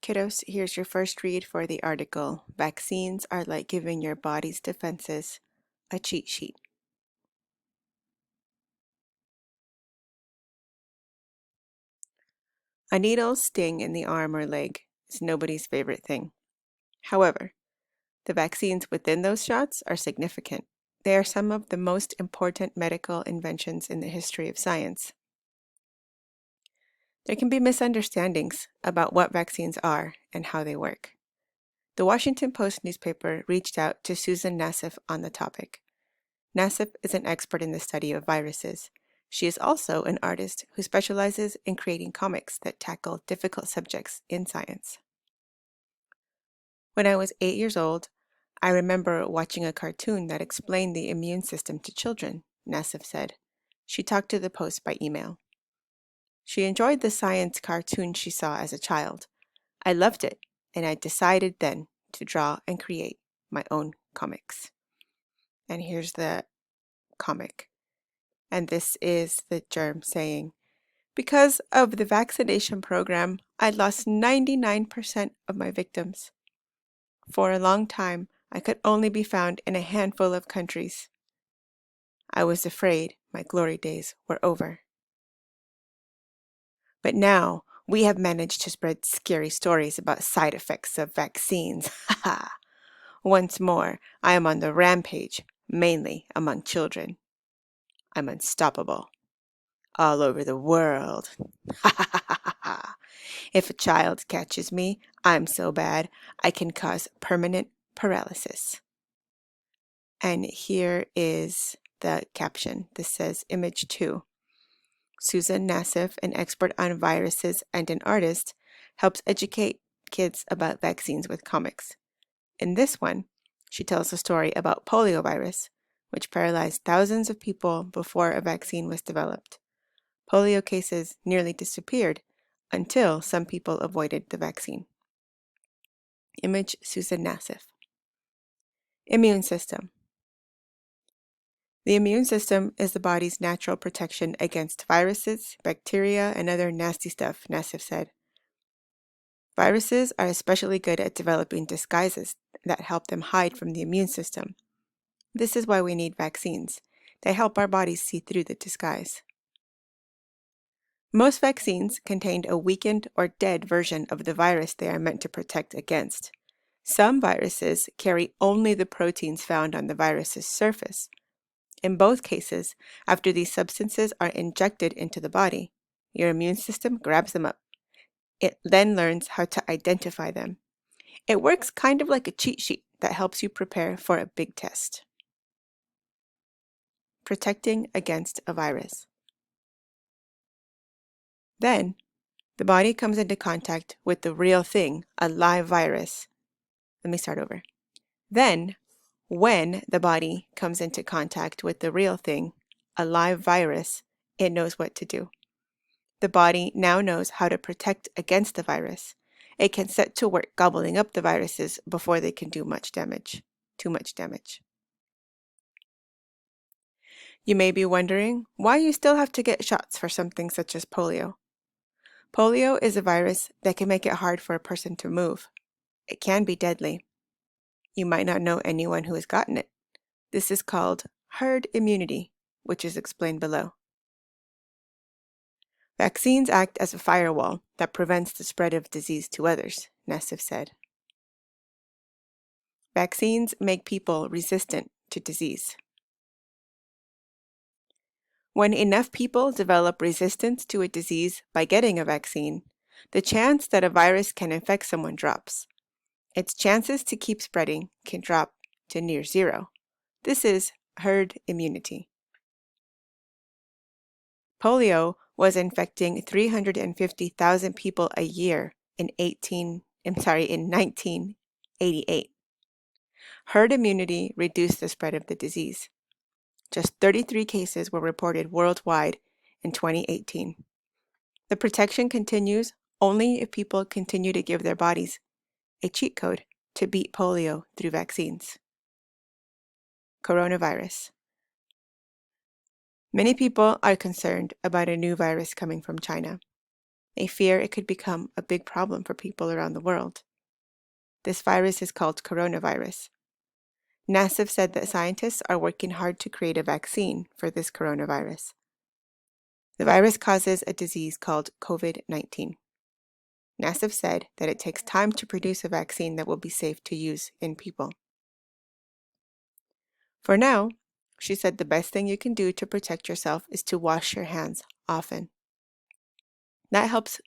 kiddos, here's your first read for the article, Vaccines Are Like Giving Your Body's Defenses a Cheat Sheet. A needle sting in the arm or leg is nobody's favorite thing. However, the vaccines within those shots are significant. They are some of the most important medical inventions in the history of science. There can be misunderstandings about what vaccines are and how they work. The Washington Post newspaper reached out to Susan Nassif on the topic. Nassif is an expert in the study of viruses. She is also an artist who specializes in creating comics that tackle difficult subjects in science. When I was 8 years old, I remember watching a cartoon that explained the immune system to children, Nassif said. She talked to the Post by email. She enjoyed the science cartoon she saw as a child. I loved it, and I decided then to draw and create my own comics. And here's the comic. And this is the germ saying, because of the vaccination program, I lost 99% of my victims. For a long time, I could only be found in a handful of countries. I was afraid my glory days were over. But now we have managed to spread scary stories about side effects of vaccines. Once more, I am on the rampage, mainly among children. I'm unstoppable. All over the world. If a child catches me, I'm so bad I can cause permanent paralysis. And here is the caption. This says Image 2. Susan Nassif, an expert on viruses and an artist, helps educate kids about vaccines with comics. In this one, she tells a story about poliovirus, which paralyzed thousands of people before a vaccine was developed. Polio cases nearly disappeared until some people avoided the vaccine. Image Susan Nassif. Immune system. The immune system is the body's natural protection against viruses, bacteria, and other nasty stuff, Nassif said. Viruses are especially good at developing disguises that help them hide from the immune system. This is why we need vaccines. They help our bodies see through the disguise. Most vaccines contained a weakened or dead version of the virus they are meant to protect against. Some viruses carry only the proteins found on the virus's surface. In both cases, after these substances are injected into the body, your immune system grabs them up. It then learns how to identify them. It works kind of like a cheat sheet that helps you prepare for a big test. Protecting against a virus. Then, the body comes into contact with the real thing, a live virus. Let me start over. Then, when the body comes into contact with the real thing, a live virus, it knows what to do. The body now knows how to protect against the virus. It can set to work gobbling up the viruses before they can do too much damage. You may be wondering why you still have to get shots for something such as polio. Polio is a virus that can make it hard for a person to move. It can be deadly. You might not know anyone who has gotten it. This is called herd immunity, which is explained below. Vaccines act as a firewall that prevents the spread of disease to others, Nassif said. Vaccines make people resistant to disease. When enough people develop resistance to a disease by getting a vaccine, the chance that a virus can infect someone drops. Its chances to keep spreading can drop to near zero. This is herd immunity. Polio was infecting 350,000 people a year in 1988. Herd immunity reduced the spread of the disease. Just 33 cases were reported worldwide in 2018. The protection continues only if people continue to give their bodies a cheat code to beat polio through vaccines. Coronavirus. Many people are concerned about a new virus coming from China. They fear it could become a big problem for people around the world. This virus is called coronavirus. NASA said that scientists are working hard to create a vaccine for this coronavirus. The virus causes a disease called COVID-19. NASA said that it takes time to produce a vaccine that will be safe to use in people. For now, she said the best thing you can do to protect yourself is to wash your hands often. That helps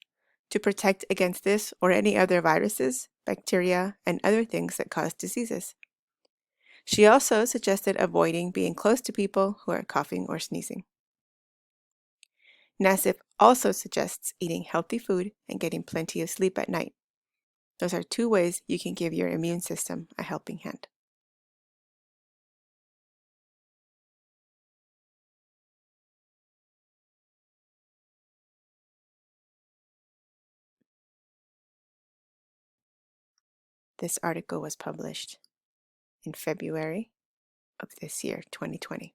to protect against this or any other viruses, bacteria, and other things that cause diseases. She also suggested avoiding being close to people who are coughing or sneezing. Nassif also suggests eating healthy food and getting plenty of sleep at night. Those are 2 ways you can give your immune system a helping hand. This article was published in February of this year, 2020.